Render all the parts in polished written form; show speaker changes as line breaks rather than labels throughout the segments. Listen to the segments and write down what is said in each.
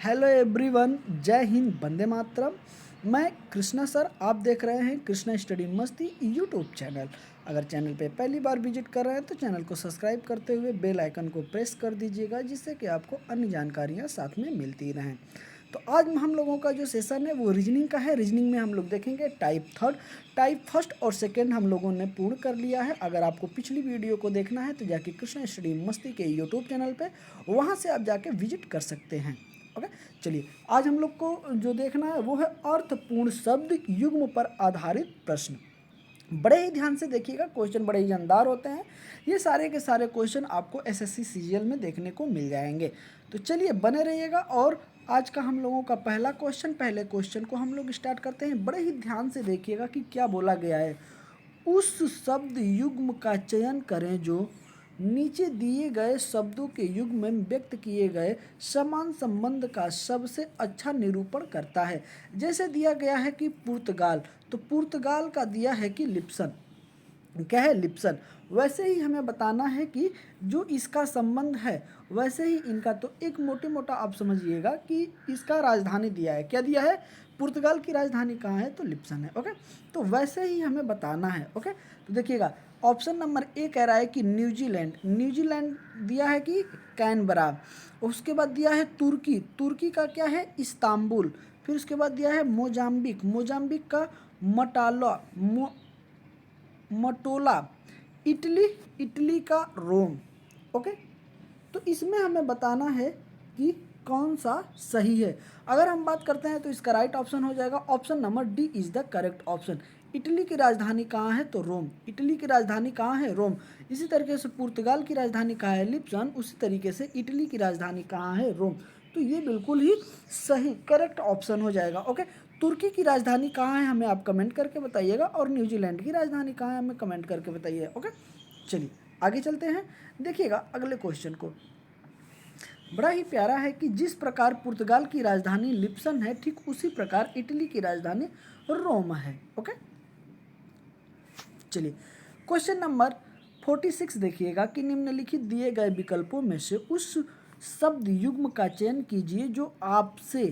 Hello everyone, जय हिंद, वंदे मातरम। मैं Krishna sir, आप देख रहे हैं कृष्णा स्टडी मस्ती यूट्यूब चैनल। अगर चैनल पे पहली बार विजिट कर रहे हैं तो चैनल को सब्सक्राइब करते हुए बेल आइकन को प्रेस कर दीजिएगा, जिससे कि आपको अन्य जानकारियाँ साथ में मिलती रहें। तो आज हम लोगों का जो सेशन है वो रीजनिंग का है। रीजनिंग में हम लोग देखेंगे टाइप थर्ड, टाइप फर्स्ट और सेकेंड हम लोगों ने पूर्ण कर लिया है। अगर आपको पिछली वीडियो को देखना है तो जाके कृष्णा स्टडी मस्ती के यूट्यूब चैनल पे वहाँ से आप जाके विजिट कर सकते हैं। ओके, चलिए आज हम लोग को जो देखना है वो है अर्थपूर्ण शब्द युग्म पर आधारित प्रश्न। बड़े ही ध्यान से देखिएगा, क्वेश्चन बड़े ही जानदार होते हैं। ये सारे के सारे क्वेश्चन आपको एसएससी सीजीएल में देखने को मिल जाएंगे। तो चलिए बने रहिएगा। और आज का हम लोगों का पहला क्वेश्चन, पहले क्वेश्चन को हम लोग स्टार्ट करते हैं। बड़े ही ध्यान से देखिएगा कि क्या बोला गया है। उस शब्द युग्म का चयन करें जो नीचे दिए गए शब्दों के युग्म में व्यक्त किए गए समान संबंध का सबसे अच्छा निरूपण करता है। जैसे दिया गया है कि पुर्तगाल, तो पुर्तगाल का दिया है कि लिप्सन, क्या है, लिप्सन। वैसे ही हमें बताना है कि जो इसका संबंध है वैसे ही इनका, तो एक मोटे मोटा आप समझिएगा कि इसका राजधानी दिया है, क्या दिया है, पुर्तगाल की राजधानी कहाँ है, तो लिप्सन है। ओके, तो वैसे ही हमें बताना है। ओके, तो देखिएगा ऑप्शन नंबर ए कह रहा है कि न्यूजीलैंड, न्यूजीलैंड दिया है कि कैनबरा। उसके बाद दिया है तुर्की, तुर्की का क्या है, इस्तांबुल। फिर उसके बाद दिया है मोजाम्बिक, मोजाम्बिक का मटाला मटोला। इटली, इटली का रोम। ओके, तो इसमें हमें बताना है कि कौन सा सही है। अगर हम बात करते हैं तो इसका राइट ऑप्शन हो जाएगा option number D is the correct option. Italy की राजधानी कहाँ है, तो रोम। इटली की राजधानी कहाँ है, रोम। इसी तरीके से पुर्तगाल की राजधानी कहाँ है, लिप्सन। उसी तरीके से इटली की राजधानी कहाँ है, रोम। तो ये बिल्कुल ही सही करेक्ट ऑप्शन हो जाएगा। ओके, तुर्की की राजधानी कहाँ है हमें आप कमेंट करके बताइएगा, और न्यूजीलैंड की राजधानी कहाँ है हमें कमेंट करके बताइए। ओके, चलिए आगे चलते हैं। देखिएगा अगले क्वेश्चन को, बड़ा ही प्यारा है कि जिस प्रकार पुर्तगाल की राजधानी लिप्सन है, ठीक उसी प्रकार इटली की राजधानी रोम है। ओके, चलिए क्वेश्चन नंबर 46 देखिएगा कि निम्नलिखित दिए गए विकल्पों में से उस शब्द युग्म का चयन कीजिए जो आपसे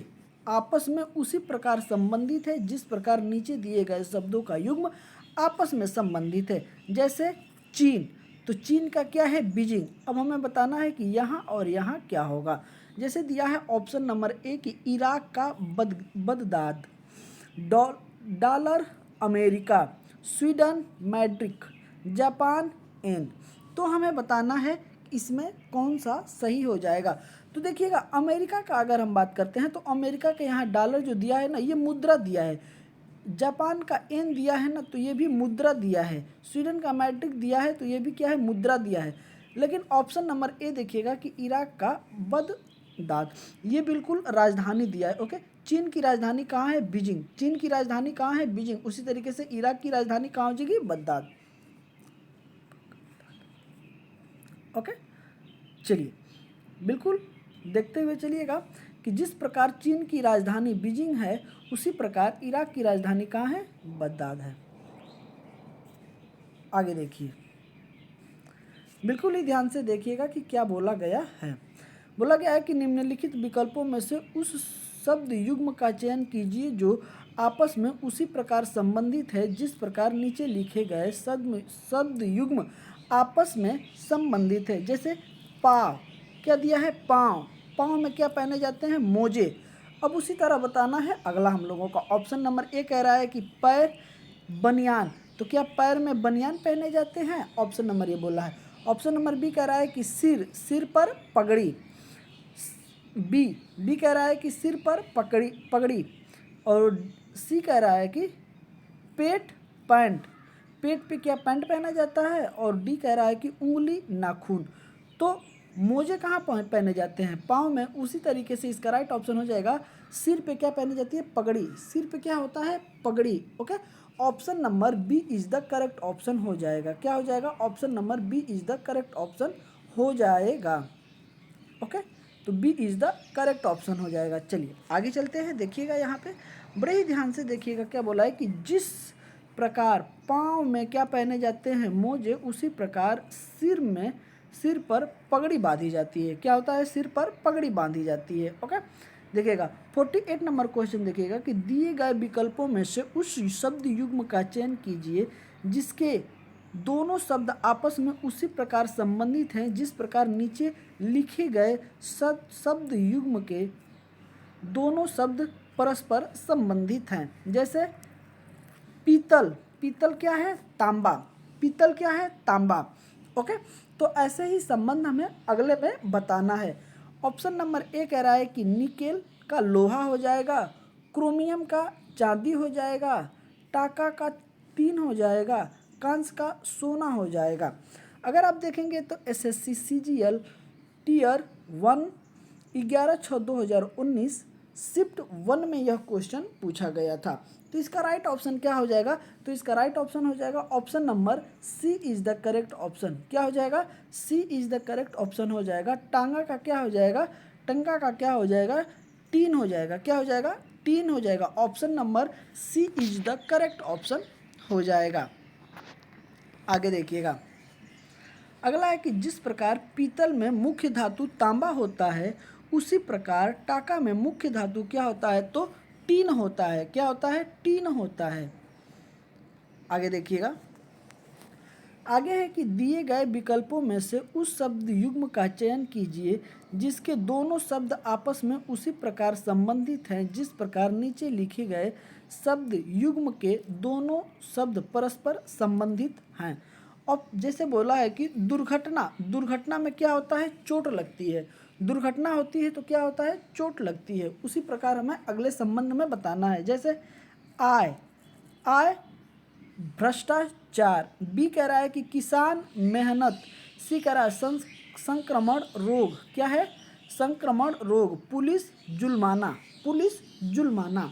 आपस में उसी प्रकार संबंधित है जिस प्रकार नीचे दिए गए शब्दों का युग्म आपस में संबंधित है। जैसे चीन, तो चीन का क्या है, बीजिंग। अब हमें बताना है कि यहाँ और यहाँ क्या होगा। जैसे दिया है ऑप्शन नंबर ए कि इराक का Baghdad, dollar America, Sweden Madrid, Japan yen. तो हमें बताना है इसमें कौन सा सही हो जाएगा। तो देखिएगा अमेरिका का अगर हम बात करते हैं तो अमेरिका के यहाँ डॉलर जो दिया है ना, ये मुद्रा दिया है। जापान का एन दिया है ना, तो ये भी मुद्रा दिया है। स्वीडन का मैट्रिक दिया है, तो ये भी क्या है, मुद्रा दिया है। लेकिन ऑप्शन नंबर ए देखिएगा कि इराक का बगदाद, ये बिल्कुल राजधानी दिया है। ओके, चीन की राजधानी कहाँ है, बीजिंग। चीन की राजधानी कहाँ है, बीजिंग। उसी तरीके से इराक की राजधानी कहाँ हो जाएगी, बगदाद। ओके, चलिए बिल्कुल देखते हुए चलिएगा कि जिस प्रकार चीन की राजधानी बीजिंग है उसी प्रकार इराक की राजधानी कहाँ है, बगदाद है। आगे देखिए, बिल्कुल ही ध्यान से देखिएगा कि क्या बोला गया है। बोला गया है कि निम्नलिखित विकल्पों में से उस शब्द युग्म का चयन कीजिए जो आपस में उसी प्रकार संबंधित है जिस प्रकार नीचे लिखे गए शब्द युग्म आपस में संबंधित है। जैसे पाव, क्या दिया है, पाँव। पाँव में क्या पहने जाते हैं, मोजे। अब उसी तरह बताना है अगला हम लोगों का। ऑप्शन नंबर ए कह रहा है कि पैर, बनियान। तो क्या पैर में बनियान पहने जाते हैं, ऑप्शन नंबर ए बोला है। ऑप्शन नंबर बी कह रहा है कि सिर, सिर पर पगड़ी। बी बी कह रहा है कि सिर पर पगड़ी पगड़ी। और सी कह रहा है कि पेट, पैंट। पेट पे क्या पैंट पहना जाता है। और डी कह रहा है कि उंगली, नाखून। तो मोजे कहाँ पहने जाते हैं, पाँव में। उसी तरीके से इसका राइट ऑप्शन हो जाएगा सिर पे क्या पहनी जाती है, पगड़ी। सिर पे क्या होता है, पगड़ी। Okay, option number B is the correct option हो जाएगा। क्या हो जाएगा, option number B is the correct option हो जाएगा। ओके, तो B is the correct option हो जाएगा। चलिए आगे चलते हैं। देखिएगा यहाँ पे बड़े ही ध्यान से देखिएगा, क्या बोला है कि जिस प्रकार पाँव में क्या पहने जाते हैं, मोजे, उसी प्रकार सिर पर पगड़ी बांधी जाती है। क्या होता है, सिर पर पगड़ी बांधी जाती है। ओके, देखिएगा 48 नंबर क्वेश्चन देखिएगा कि दिए गए विकल्पों में से उस शब्द युग्म का चयन कीजिए जिसके दोनों शब्द आपस में उसी प्रकार संबंधित हैं जिस प्रकार नीचे लिखे गए शब्द युग्म के दोनों शब्द परस्पर संबंधित हैं। जैसे पीतल, पीतल क्या है? तांबा। पीतल क्या है? तांबा। ओके, तो ऐसे ही संबंध हमें अगले में बताना है। ऑप्शन नंबर ए कह रहा है कि निकेल का लोहा हो जाएगा, क्रोमियम का चांदी हो जाएगा, टाका का टीन हो जाएगा, कांस्य का सोना हो जाएगा। अगर आप देखेंगे तो एसएससी सीजीएल टीयर 1 11/6/2019 शिफ्ट 1 में यह क्वेश्चन पूछा गया था। तो इसका राइट ऑप्शन क्या हो जाएगा? तो इसका राइट ऑप्शन हो जाएगा option number C is the correct option. क्या हो जाएगा? C is the correct option हो जाएगा। टांगा का क्या हो जाएगा? टंका का क्या हो जाएगा? टीन हो जाएगा। क्या हो जाएगा? टीन हो जाएगा। Option number C is the correct option हो जाएगा। आगे देखिएगा, अगला है कि जिस प्रकार पीतल में मुख्य धातु तांबा होता है उसी प्रकार टाका में मुख्य धातु क्या होता है? तो टीन होता है। क्या होता है? टीन होता है। आगे देखिएगा, आगे है कि दिए गए विकल्पों में से उस शब्द युग्म का चयन कीजिए जिसके दोनों शब्द आपस में उसी प्रकार संबंधित हैं जिस प्रकार नीचे लिखे गए शब्द युग्म के दोनों शब्द परस्पर संबंधित हैं। अब जैसे बोला है कि दुर्घटना, दुर्घटना में क्या होता है? चोट लगती है। दुर्घटना होती है तो क्या होता है? चोट लगती है। उसी प्रकार हमें अगले संबंध में बताना है। जैसे आय, आय भ्रष्टाचार। बी कह रहा है कि किसान मेहनत। सी कह रहा है संक्रमण रोग। क्या है? संक्रमण रोग। पुलिस जुल्माना, पुलिस जुल्माना।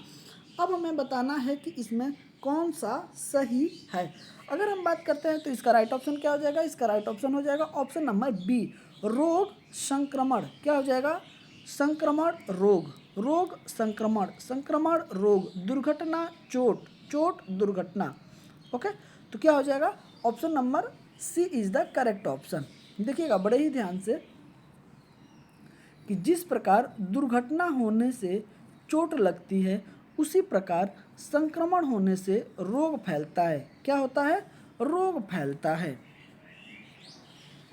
अब हमें बताना है कि इसमें कौन सा सही है। अगर हम बात करते हैं तो इसका राइट ऑप्शन क्या हो जाएगा? इसका राइट ऑप्शन हो जाएगा ऑप्शन नंबर बी, रोग संक्रमण। क्या हो जाएगा? संक्रमण रोग, रोग संक्रमण, संक्रमण रोग, दुर्घटना चोट, चोट दुर्घटना। ओके, तो क्या हो जाएगा? Option number C is the correct option. देखिएगा बड़े ही ध्यान से कि जिस प्रकार दुर्घटना होने से चोट लगती है उसी प्रकार संक्रमण होने से रोग फैलता है। क्या होता है? रोग फैलता है।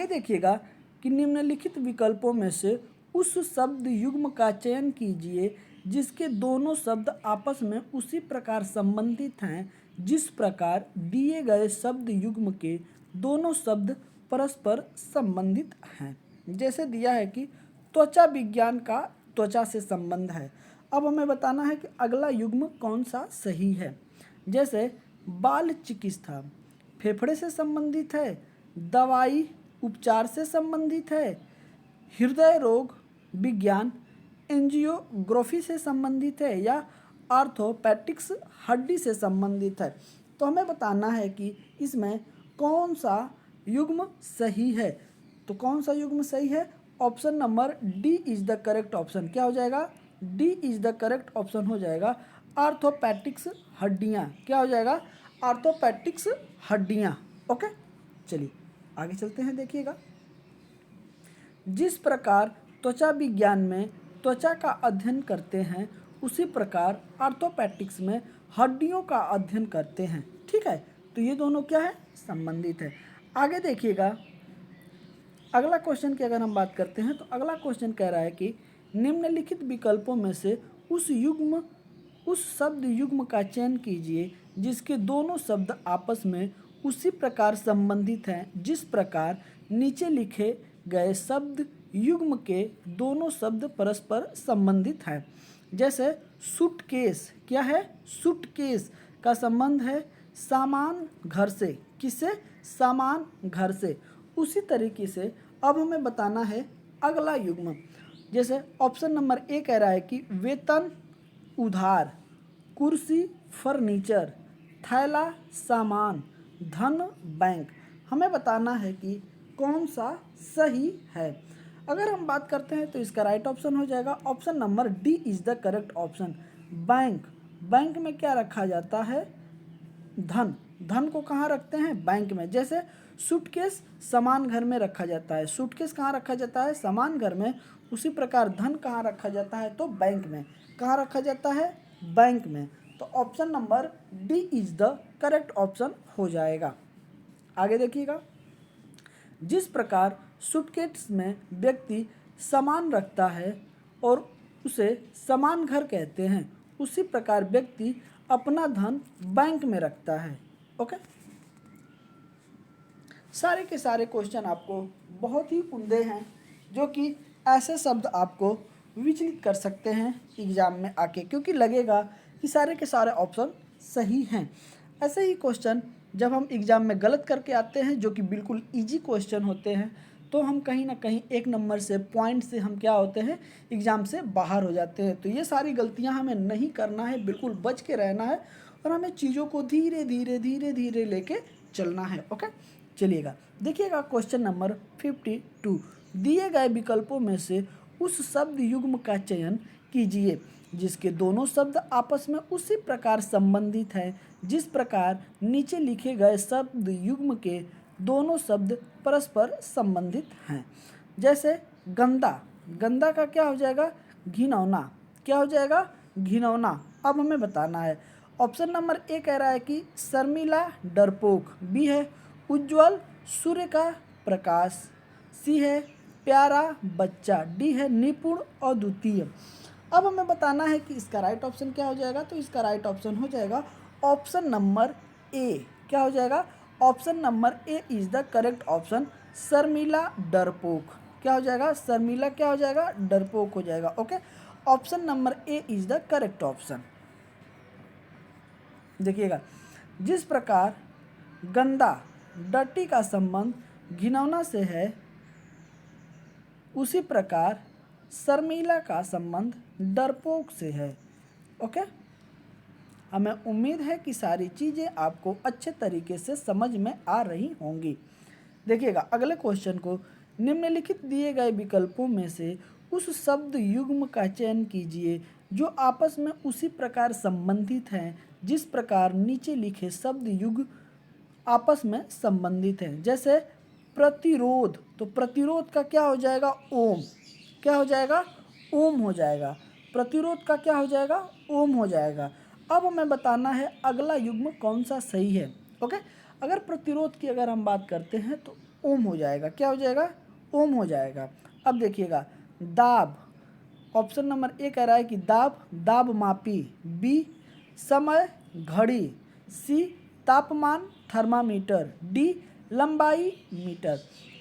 ये देखिएगा कि निम्नलिखित विकल्पों में से उस शब्द युग्म का चयन कीजिए जिसके दोनों शब्द आपस में उसी प्रकार संबंधित हैं जिस प्रकार दिए गए शब्द युग्म के दोनों शब्द परस्पर संबंधित हैं। जैसे दिया है कि त्वचा विज्ञान का त्वचा से संबंध है। अब हमें बताना है कि अगला युग्म कौन सा सही है। जैसे बाल चिकित्सा फेफड़े से संबंधित है, दवाई उपचार से संबंधित है, हृदय रोग विज्ञान एंजियोग्राफी से संबंधित है या आर्थोपेडिक्स हड्डी से संबंधित है। तो हमें बताना है कि इसमें कौन सा युग्म सही है। तो कौन सा युग्म सही है? Option number D is the correct option. क्या हो जाएगा? D is the correct option हो जाएगा। आर्थोपेडिक्स हड्डियाँ। क्या हो जाएगा? आर्थोपेडिक्स हड्डियाँ। ओके, चलिए आगे चलते हैं। देखिएगा, जिस प्रकार त्वचा विज्ञान में त्वचा का अध्ययन करते हैं उसी प्रकार आर्थोपेडिक्स में हड्डियों का अध्ययन करते हैं। ठीक है, तो ये दोनों क्या है? संबंधित है। आगे देखिएगा, अगला क्वेश्चन की अगर हम बात करते हैं तो अगला क्वेश्चन कह रहा है कि निम्नलिखित विकल्पों में से उस शब्द युग्म का चयन कीजिए जिसके दोनों शब्द आपस में उसी प्रकार संबंधित हैं जिस प्रकार नीचे लिखे गए शब्द युग्म के दोनों शब्द परस्पर संबंधित हैं। जैसे सूटकेस। क्या है? सूटकेस का संबंध है सामान घर से। किससे? सामान घर से। उसी तरीके से अब हमें बताना है अगला युग्म। जैसे ऑप्शन नंबर ए कह रहा है कि वेतन उधार, कुर्सी फर्नीचर, थैला सामान, धन बैंक। हमें बताना है कि कौन सा सही है। अगर हम बात करते हैं तो इसका राइट ऑप्शन हो जाएगा option number D is the correct option. Bank, bank में क्या रखा जाता है? धन। धन को कहाँ रखते हैं? बैंक में। जैसे सूटकेस सामान घर में रखा जाता है। सूटकेस कहाँ रखा जाता है? सामान घर में। उसी प्रकार धन कहाँ रखा जाता है? तो बैंक में। कहाँ रखा जाता है? बैंक में। तो option number D is the correct option हो जाएगा। आगे देखिएगा, जिस प्रकार सूटकेस में व्यक्ति सामान रखता है और उसे सामान घर कहते हैं, उसी प्रकार व्यक्ति अपना धन बैंक में रखता है। ओके, सारे के सारे क्वेश्चन आपको बहुत ही उम्दे हैं, जो कि ऐसे शब्द आपको विचलित कर सकते हैं एग्जाम में आके, क्योंकि लगेगा कि सारे के सारे ऑप्शन सही हैं। ऐसे ही क्वेश्चन जब हम एग्ज़ाम में गलत करके आते हैं, जो कि बिल्कुल इजी क्वेश्चन होते हैं, तो हम कहीं ना कहीं एक नंबर से पॉइंट से हम क्या होते हैं, एग्ज़ाम से बाहर हो जाते हैं। तो ये सारी गलतियां हमें नहीं करना है, बिल्कुल बच के रहना है और हमें चीज़ों को धीरे धीरे धीरे धीरे लेके चलना है। ओके, चलिएगा, देखिएगा क्वेश्चन नंबर 52। दिए गए विकल्पों में से उस शब्द युग्म का चयन कीजिए जिसके दोनों शब्द आपस में उसी प्रकार संबंधित हैं जिस प्रकार नीचे लिखे गए शब्द युग्म के दोनों शब्द परस्पर संबंधित हैं। जैसे गंदा, गंदा का क्या हो जाएगा? घिनौना। क्या हो जाएगा? घिनौना। अब हमें बताना है। ऑप्शन नंबर ए कह रहा है कि शर्मिला डरपोक, बी है उज्ज्वल सूर्य का प्रकाश, सी है प्यारा बच्चा, डी है निपुण अद्वितीय। अब हमें बताना है कि इसका राइट ऑप्शन क्या हो जाएगा। तो इसका राइट ऑप्शन हो जाएगा ऑप्शन नंबर ए। क्या हो जाएगा? Option number A is the correct option, Sharmila डरपोक। क्या हो जाएगा? शर्मिला क्या हो जाएगा? डरपोक हो जाएगा। Okay, option number A is the correct option. देखिएगा, जिस प्रकार गंदा डर्टी का संबंध घिनौना से है, उसी प्रकार शर्मिला का संबंध डरपोक से है। ओके, हमें उम्मीद है कि सारी चीज़ें आपको अच्छे तरीके से समझ में आ रही होंगी। देखिएगा, अगले क्वेश्चन को, निम्नलिखित दिए गए विकल्पों में से उस शब्द युग्म का चयन कीजिए जो आपस में उसी प्रकार संबंधित हैं जिस प्रकार नीचे लिखे शब्द युग्म आपस में संबंधित हैं। जैसे प्रतिरोध, तो प्रतिरोध का क्या हो जाएगा? ओम। क्या हो जाएगा? ओम हो जाएगा। प्रतिरोध का क्या हो जाएगा? ओम हो जाएगा। अब हमें बताना है अगला युग्म कौन सा सही है। ओके, अगर प्रतिरोध की अगर हम बात करते हैं तो ओम हो जाएगा। क्या हो जाएगा? ओम हो जाएगा। अब देखिएगा, दाब, ऑप्शन नंबर ए कह रहा है कि दाब दाब मापी, बी समय घड़ी, सी तापमान थर्मामीटर, डी लंबाई मीटर।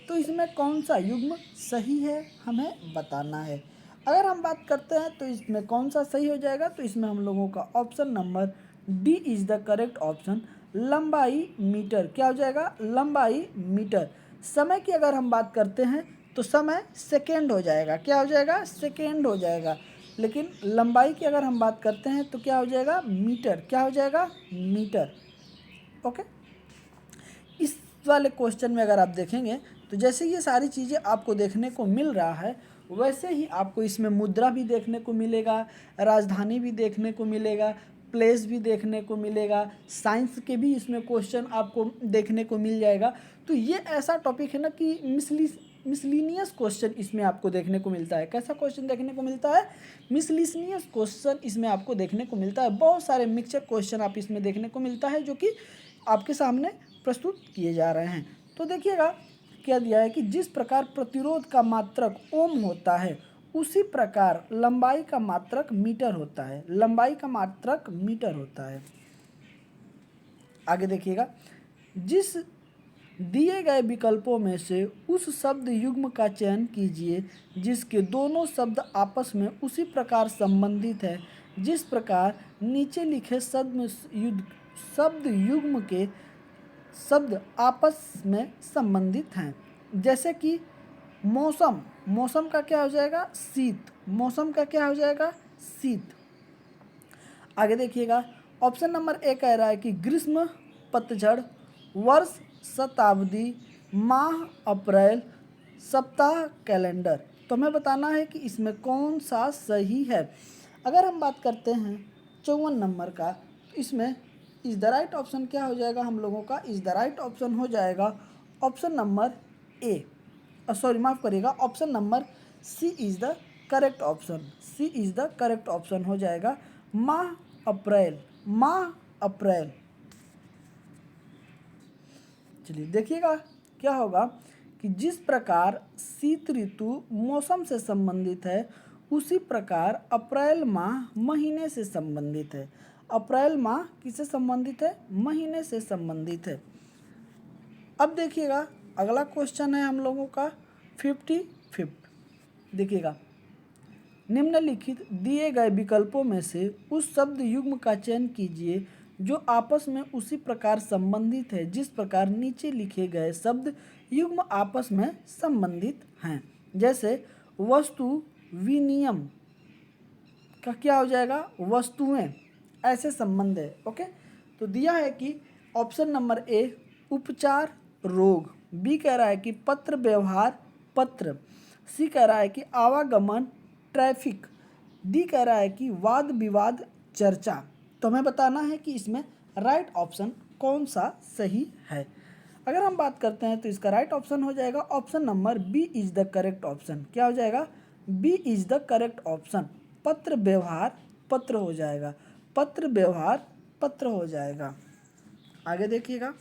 तो इसमें कौन सा युग्म सही है हमें बताना है। अगर हम बात करते हैं तो इसमें कौन सा सही हो जाएगा, तो इसमें हम लोगों का option number D is the correct option, लंबाई मीटर। क्या हो जाएगा? लंबाई मीटर। समय की अगर हम बात करते हैं तो समय सेकेंड हो जाएगा। क्या हो जाएगा? सेकेंड हो जाएगा। लेकिन लंबाई की अगर हम बात करते हैं तो क्या हो जाएगा? मीटर। क्या हो जाएगा? मीटर। ओके, इस वाले क्वेश्चन में अगर आप देखेंगे तो जैसे ये सारी चीज़ें आपको देखने को मिल रहा है, वैसे ही आपको इसमें मुद्रा भी देखने को मिलेगा, राजधानी भी देखने को मिलेगा, प्लेस भी देखने को मिलेगा, साइंस के भी इसमें क्वेश्चन आपको देखने को मिल जाएगा। तो ये ऐसा टॉपिक है ना कि मिसलिनियस क्वेश्चन इसमें आपको देखने को मिलता है। कैसा क्वेश्चन देखने को मिलता है? मिसलिनियस क्वेश्चन इसमें आपको देखने को मिलता है। बहुत सारे मिक्सचर क्वेश्चन आप इसमें देखने को मिलता है जो कि आपके सामने प्रस्तुत किए जा रहे हैं। तो देखिएगा क्या दिया है कि जिस प्रकार प्रतिरोध का मात्रक ओम होता है, उसी प्रकार लंबाई का मात्रक मीटर होता है। लंबाई का मात्रक मीटर होता है। आगे देखिएगा, जिस दिए गए विकल्पों में से उस शब्द युग्म का चयन कीजिए जिसके दोनों शब्द आपस में उसी प्रकार संबंधित है जिस प्रकार नीचे लिखे शब्द युग्म के शब्द आपस में संबंधित हैं। जैसे कि मौसम, मौसम का क्या हो जाएगा? शीत। मौसम का क्या हो जाएगा? शीत। आगे देखिएगा, ऑप्शन नंबर ए कह रहा है कि ग्रीष्म पतझड़, वर्ष शताब्दी, माह अप्रैल, सप्ताह कैलेंडर। तो हमें बताना है कि इसमें कौन सा सही है। अगर हम बात करते हैं 54 नंबर का, तो इसमें इज द राइट ऑप्शन क्या हो जाएगा हम लोगों का? इज द राइट ऑप्शन हो जाएगा ऑप्शन नंबर ए, सॉरी माफ़ करिएगा, option number C is the correct option. C is the correct option हो जाएगा माह अप्रैल, माह अप्रैल। चलिए देखिएगा क्या होगा कि जिस प्रकार शीत ऋतु मौसम से संबंधित है उसी प्रकार अप्रैल माह महीने से संबंधित है। अप्रैल माह किससे संबंधित है? महीने से संबंधित है। अब देखिएगा अगला क्वेश्चन है हम लोगों का 55। देखिएगा निम्नलिखित दिए गए विकल्पों में से उस शब्द युग्म का चयन कीजिए जो आपस में उसी प्रकार संबंधित है जिस प्रकार नीचे लिखे गए शब्द युग्म आपस में संबंधित हैं। जैसे वस्तु विनियम का क्या हो जाएगा? वस्तुएं, ऐसे संबंध है। ओके, तो दिया है कि ऑप्शन नंबर ए उपचार रोग, बी कह रहा है कि पत्र व्यवहार पत्र, सी कह रहा है कि आवागमन ट्रैफिक, डी कह रहा है कि वाद विवाद चर्चा। तो हमें बताना है कि इसमें राइट ऑप्शन कौन सा सही है। अगर हम बात करते हैं तो इसका राइट ऑप्शन हो जाएगा option number B is the correct option. क्या हो जाएगा? B is the correct option. पत्र व्यवहार पत्र हो जाएगा, पत्र व्यवहार पत्र हो जाएगा। आगे देखिएगा,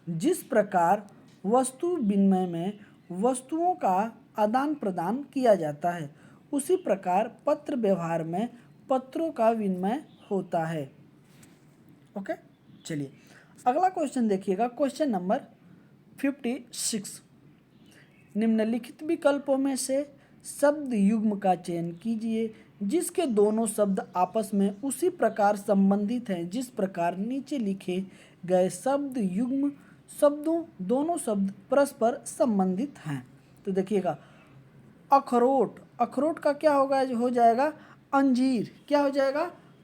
जिस प्रकार वस्तु विनिमय में वस्तुओं का आदान प्रदान किया जाता है उसी प्रकार पत्र व्यवहार में पत्रों का विनिमय होता है। ओके, चलिए अगला क्वेश्चन देखिएगा, क्वेश्चन नंबर 56। निम्नलिखित विकल्पों में से शब्द युग्म का चयन कीजिए जिसके दोनों शब्द आपस में उसी प्रकार संबंधित हैं जिस प्रकार नीचे लिखे गए शब्द युग्म शब्दों दोनों शब्द परस्पर संबंधित हैं। तो देखिएगा अखरोट, अखरोट का क्या होगा? हो जाएगा अंजीर। क्या हो जाएगा?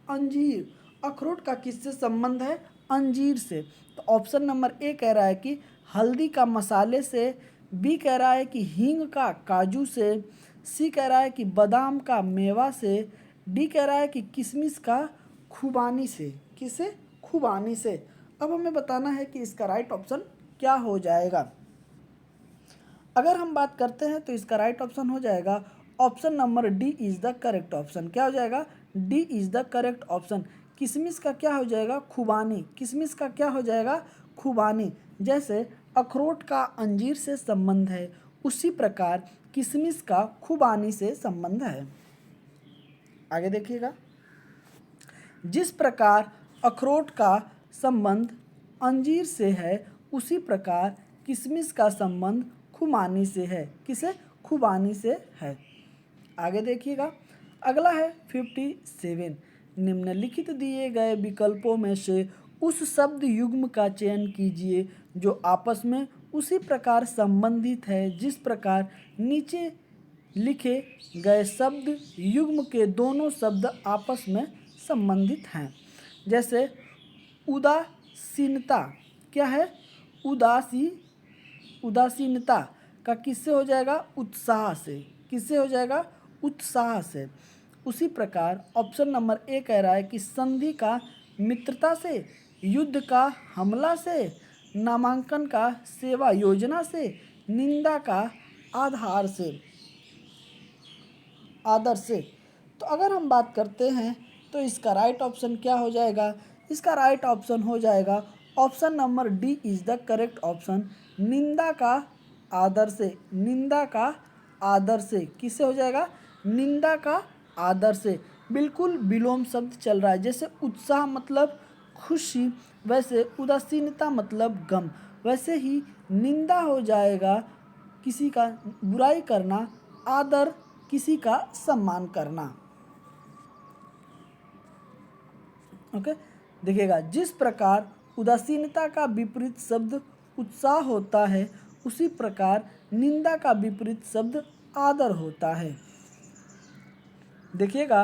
अंजीर। अखरोट का किससे संबंध है? अंजीर से। तो ऑप्शन नंबर ए कह रहा है कि हल्दी का मसाले से, बी कह रहा है कि हींग का काजू से, सी कह रहा है कि बादाम का मेवा से, डी कह रहा है कि किशमिश का खुबानी से। किसे? खुबानी से। अब हमें बताना है कि इसका राइट ऑप्शन क्या हो जाएगा। अगर हम बात करते हैं तो इसका राइट ऑप्शन हो जाएगा option number D is the correct option. क्या हो जाएगा? D is the correct option. किशमिश का क्या हो जाएगा? खुबानी। किशमिश का क्या हो जाएगा? खुबानी। जैसे अखरोट का अंजीर से संबंध है उसी प्रकार किशमिश का खुबानी से संबंध है। आगे देखिएगा, जिस प्रकार अखरोट का संबंध अंजीर से है उसी प्रकार किशमिश का संबंध खुबानी से है। किसे? खुबानी से है। आगे देखिएगा, अगला है 57। निम्नलिखित दिए गए विकल्पों में से उस शब्द युग्म का चयन कीजिए जो आपस में उसी प्रकार संबंधित है जिस प्रकार नीचे लिखे गए शब्द युग्म के दोनों शब्द आपस में संबंधित हैं। जैसे उदासीनता, क्या है? उदासीनता का किससे हो जाएगा? उत्साह से। किससे हो जाएगा? उत्साह से। उसी प्रकार ऑप्शन नंबर ए कह रहा है कि संधि का मित्रता से, युद्ध का हमला से, नामांकन का सेवा योजना से, निंदा का आधार से, आदर से। तो अगर हम बात करते हैं तो इसका राइट ऑप्शन क्या हो जाएगा? इसका राइट ऑप्शन हो जाएगा option number D is the correct option. निंदा का आदर से। निंदा का आदर से। किससे हो जाएगा? निंदा का आदर से। बिल्कुल विलोम शब्द चल रहा है। जैसे उत्साह मतलब खुशी, वैसे उदासीनता मतलब गम, वैसे ही निंदा हो जाएगा किसी का बुराई करना, आदर किसी का सम्मान करना। ओके, देखिएगा, जिस प्रकार उदासीनता का विपरीत शब्द उत्साह होता है उसी प्रकार निंदा का विपरीत शब्द आदर होता है। देखिएगा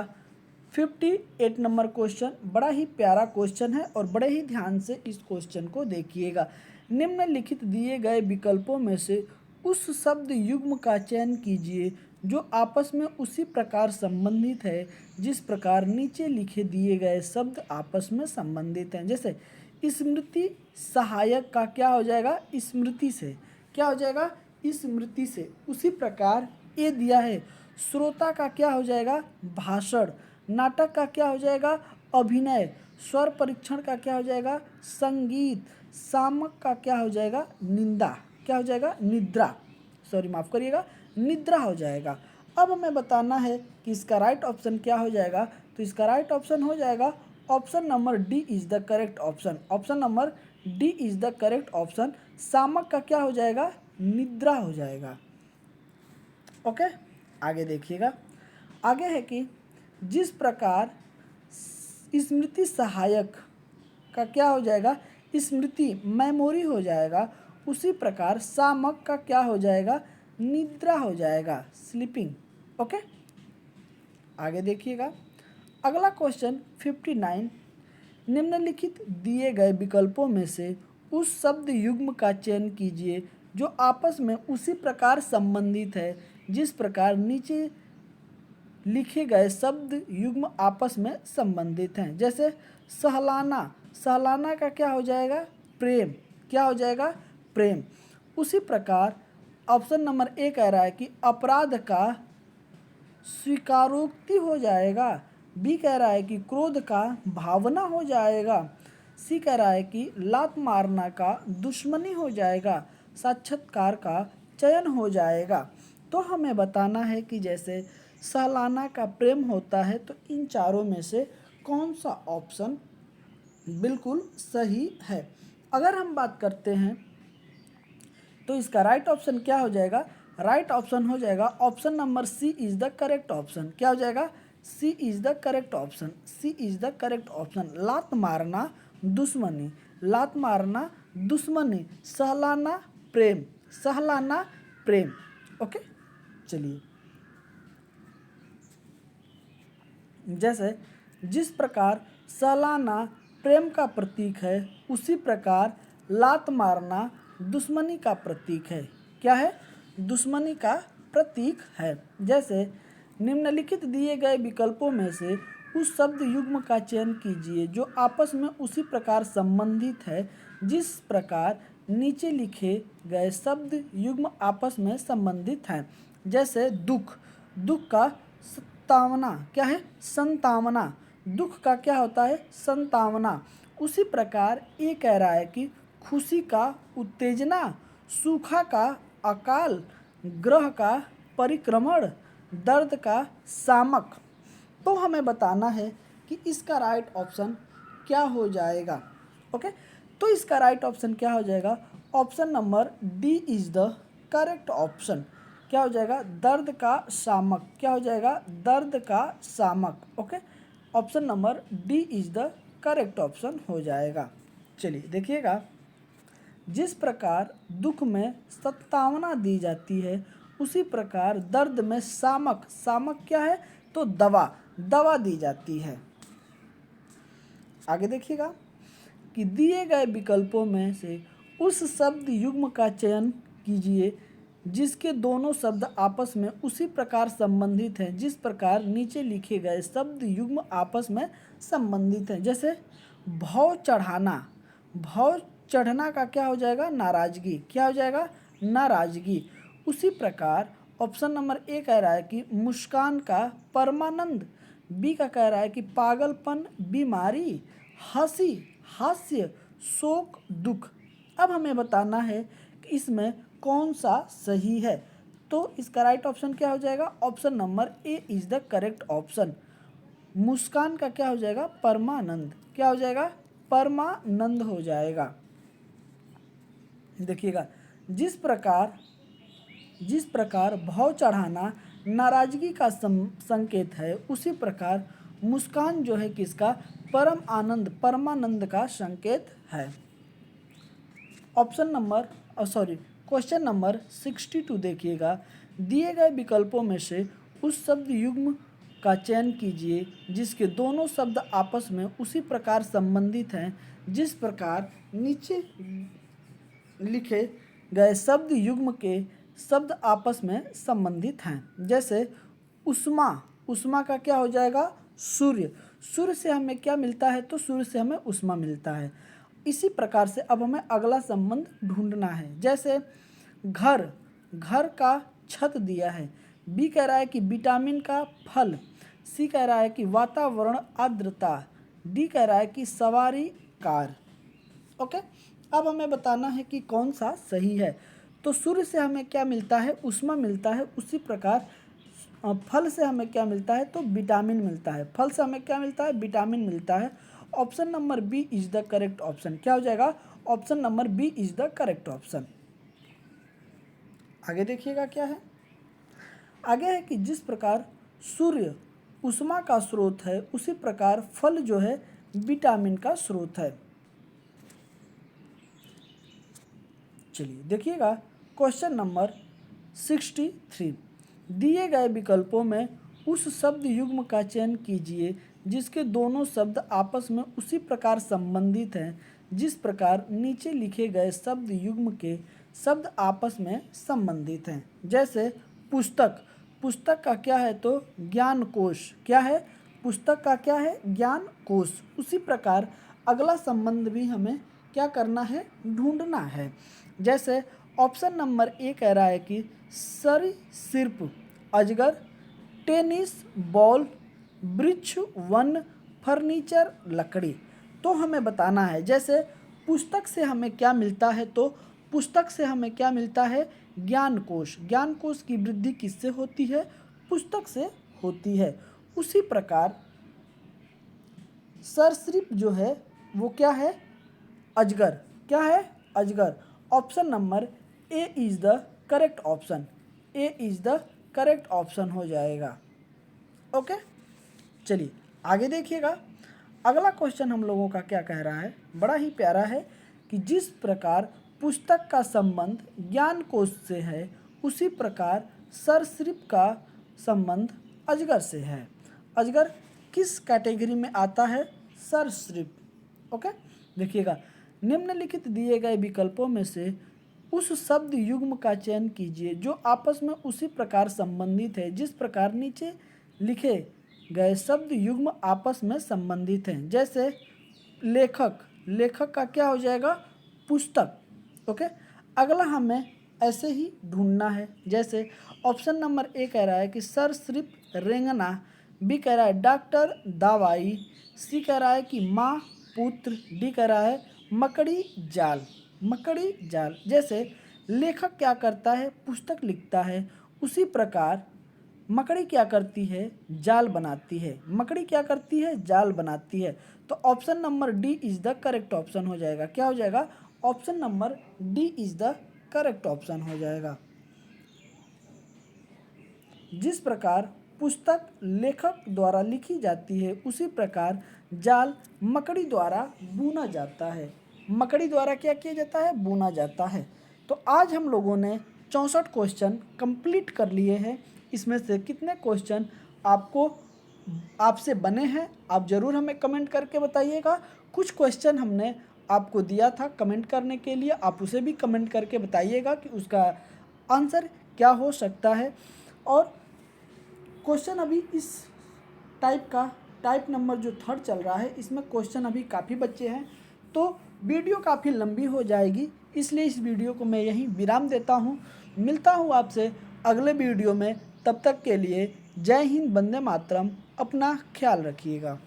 58 नंबर क्वेश्चन बड़ा ही प्यारा क्वेश्चन है और बड़े ही ध्यान से इस क्वेश्चन को देखिएगा। निम्नलिखित दिए गए विकल्पों में से उस शब्द युग्म का चयन कीजिए जो आपस में उसी प्रकार संबंधित है जिस प्रकार नीचे लिखे दिए गए शब्द आपस में संबंधित हैं। जैसे स्मृति सहायक का क्या हो जाएगा, स्मृति से, क्या हो जाएगा, स्मृति से। उसी प्रकार ए दिया है, श्रोता का क्या हो जाएगा, भाषण। नाटक का क्या हो जाएगा, अभिनय। स्वर परीक्षण का क्या हो जाएगा, संगीत। सामक का क्या हो जाएगा, निंदा। क्या हो जाएगा, निद्रा, सॉरी माफ़ करिएगा, निद्रा हो जाएगा। अब हमें बताना है कि इसका राइट ऑप्शन क्या हो जाएगा, तो इसका राइट ऑप्शन हो जाएगा option number D is the correct option. Option number D is the correct option. सामक का क्या हो जाएगा, निद्रा हो जाएगा। ओके, आगे देखिएगा। आगे है कि जिस प्रकार स्मृति सहायक का क्या हो जाएगा, स्मृति मेमोरी हो जाएगा, उसी प्रकार सामक का क्या हो जाएगा, निद्रा हो जाएगा, स्लीपिंग। ओके, आगे देखिएगा। अगला क्वेश्चन 59, निम्नलिखित दिए गए विकल्पों में से उस शब्द युग्म का चयन कीजिए जो आपस में उसी प्रकार संबंधित है जिस प्रकार नीचे लिखे गए शब्द युग्म आपस में संबंधित हैं। जैसे सहलाना, सहलाना का क्या हो जाएगा, प्रेम। क्या हो जाएगा, प्रेम। उसी प्रकार ऑप्शन नंबर ए कह रहा है कि अपराध का स्वीकारोक्ति हो जाएगा। बी कह रहा है कि क्रोध का भावना हो जाएगा। सी कह रहा है कि लात मारना का दुश्मनी हो जाएगा। साक्षात्कार का चयन हो जाएगा। तो हमें बताना है कि जैसे सहलाना का प्रेम होता है, तो इन चारों में से कौन सा ऑप्शन बिल्कुल सही है। अगर हम बात करते हैं तो इसका राइट ऑप्शन क्या हो जाएगा, राइट ऑप्शन हो जाएगा option number C is the correct option. क्या हो जाएगा, C is the correct option. C is the correct option. लात मारना दुश्मनी, लात मारना दुश्मनी, सहलाना प्रेम, सहलाना प्रेम। ओके, चलिए। जैसे जिस प्रकार सहलाना प्रेम का प्रतीक है, उसी प्रकार लात मारना दुश्मनी का प्रतीक है। क्या है, दुश्मनी का प्रतीक है। जैसे निम्नलिखित दिए गए विकल्पों में से उस शब्द युग्म का चयन कीजिए जो आपस में उसी प्रकार संबंधित है जिस प्रकार नीचे लिखे गए शब्द युग्म आपस में संबंधित हैं। जैसे दुख, दुख का संतावना क्या है, संतावना। दुख का क्या होता है, संतावना। उसी प्रकार ये कह रहा है कि खुशी का उत्तेजना, सूखा का अकाल, ग्रह का परिक्रमण, दर्द का सामक। तो हमें बताना है कि इसका राइट ऑप्शन क्या हो जाएगा। ओके, तो इसका राइट ऑप्शन क्या हो जाएगा, option number D is the correct option. क्या हो जाएगा, दर्द का सामक। क्या हो जाएगा, दर्द का सामक। Okay, option number D is the correct option हो जाएगा। चलिए देखिएगा। जिस प्रकार दुख में सत्तावना दी जाती है, उसी प्रकार दर्द में सामक, सामक क्या है, तो दवा, दवा दी जाती है। आगे देखिएगा कि दिए गए विकल्पों में से उस शब्द युग्म का चयन कीजिए जिसके दोनों शब्द आपस में उसी प्रकार संबंधित हैं जिस प्रकार नीचे लिखे गए शब्द युग्म आपस में संबंधित हैं। जैसे भव चढ़ाना, भव चढ़ना का क्या हो जाएगा, नाराजगी। क्या हो जाएगा, नाराजगी। उसी प्रकार ऑप्शन नंबर ए कह रहा है कि मुस्कान का परमानंद। बी का कह रहा है कि पागलपन, बीमारी, हंसी, हास्य, शोक, दुख। अब हमें बताना है कि इसमें कौन सा सही है। तो इसका राइट ऑप्शन क्या हो जाएगा, option number A is the correct option. मुस्कान का क्या हो जाएगा, परमानंद। क्या हो जाएगा, परमानंद हो जाएगा। देखिएगा, जिस प्रकार भाव चढ़ाना नाराजगी का संकेत है, उसी प्रकार मुस्कान जो है किसका, परम आनंद, परमानंद का संकेत है। ऑप्शन नंबर क्वेश्चन नंबर 62 देखिएगा। दिए गए विकल्पों में से उस शब्द युग्म का चयन कीजिए जिसके दोनों शब्द आपस में उसी प्रकार संबंधित हैं जिस प्रकार नीचे लिखे गए शब्द युग्म के शब्द आपस में संबंधित हैं। जैसे उष्मा, उष्मा का क्या हो जाएगा, सूर्य। सूर्य से हमें क्या मिलता है, तो सूर्य से हमें उष्मा मिलता है। इसी प्रकार से अब हमें अगला संबंध ढूंढना है। जैसे घर, घर का छत दिया है। बी कह रहा है कि विटामिन का फल। सी कह रहा है कि वातावरण आर्द्रता। डी कह रहा है कि सवारी कार। ओके, अब हमें बताना है कि कौन सा सही है। तो सूर्य से हमें क्या मिलता है, ऊष्मा मिलता है। उसी प्रकार फल से हमें क्या मिलता है, तो विटामिन मिलता है। फल से हमें क्या मिलता है, विटामिन मिलता है। Option number B is the correct option. क्या हो जाएगा, option number B is the correct option. आगे देखिएगा क्या है। आगे है कि जिस प्रकार सूर्य ऊष्मा का स्रोत है, उसी प्रकार फल जो है विटामिन का स्रोत है। चलिए देखिएगा क्वेश्चन नंबर 63। दिए गए विकल्पों में उस शब्द युग्म का चयन कीजिए जिसके दोनों शब्द आपस में उसी प्रकार संबंधित हैं जिस प्रकार नीचे लिखे गए शब्द युग्म के शब्द आपस में संबंधित हैं। जैसे पुस्तक, पुस्तक का क्या है, तो ज्ञान कोश। क्या है, पुस्तक का क्या है, ज्ञान कोश। उसी प्रकार अगला संबंध भी हमें क्या करना है, ढूंढना है। जैसे ऑप्शन नंबर ए कह रहा है कि सरीसृप, अजगर, टेनिस बॉल, वृक्ष, वन, फर्नीचर, लकड़ी। तो हमें बताना है। जैसे पुस्तक से हमें क्या मिलता है, तो पुस्तक से हमें क्या मिलता है, ज्ञान कोश। ज्ञान कोश की वृद्धि किससे होती है, पुस्तक से होती है। उसी प्रकार सरीसृप जो है वो क्या है, अजगर। क्या है, अजगर। Option number A is the correct option. A is the correct option हो जाएगा। ओके, चलिए आगे देखिएगा। अगला क्वेश्चन हम लोगों का क्या कह रहा है, बड़ा ही प्यारा है कि जिस प्रकार पुस्तक का संबंध ज्ञान कोश से है, उसी प्रकार सरीसृप का संबंध अजगर से है। अजगर किस कैटेगरी में आता है, सरीसृप। ओके, देखिएगा निम्नलिखित दिए गए विकल्पों में से उस शब्द युग्म का चयन कीजिए जो आपस में उसी प्रकार संबंधित है जिस प्रकार नीचे लिखे गए शब्द युग्म आपस में संबंधित हैं। जैसे लेखक, लेखक का क्या हो जाएगा, पुस्तक। ओके, अगला हमें ऐसे ही ढूंढना है। जैसे ऑप्शन नंबर ए कह रहा है कि सरीसृप रेंगना। बी कह रहा है डॉक्टर दवाई। सी कह रहा है कि माँ पुत्र। डी कह रहा है मकड़ी जाल। मकड़ी जाल। जैसे लेखक क्या करता है, पुस्तक लिखता है, उसी प्रकार मकड़ी क्या करती है, जाल बनाती है। मकड़ी क्या करती है, जाल बनाती है। तो option number D is the correct option हो जाएगा। क्या हो जाएगा, option number D is the correct option हो जाएगा। जिस प्रकार पुस्तक लेखक द्वारा लिखी जाती है, उसी प्रकार जाल मकड़ी द्वारा बुना जाता है। मकड़ी द्वारा क्या किया जाता है, बुना जाता है। तो आज हम लोगों ने 64 क्वेश्चन कंप्लीट कर लिए हैं। इसमें से कितने क्वेश्चन आपसे बने हैं, आप ज़रूर हमें कमेंट करके बताइएगा। कुछ क्वेश्चन हमने आपको दिया था कमेंट करने के लिए, आप उसे भी कमेंट करके बताइएगा कि उसका आंसर क्या हो सकता है। और क्वेश्चन अभी इस टाइप नंबर जो 3 चल रहा है, इसमें क्वेश्चन अभी काफ़ी बच्चे हैं, तो वीडियो काफ़ी लंबी हो जाएगी, इसलिए इस वीडियो को मैं यहीं विराम देता हूँ। मिलता हूँ आपसे अगले वीडियो में, तब तक के लिए जय हिंद, वंदे मातरम। अपना ख्याल रखिएगा।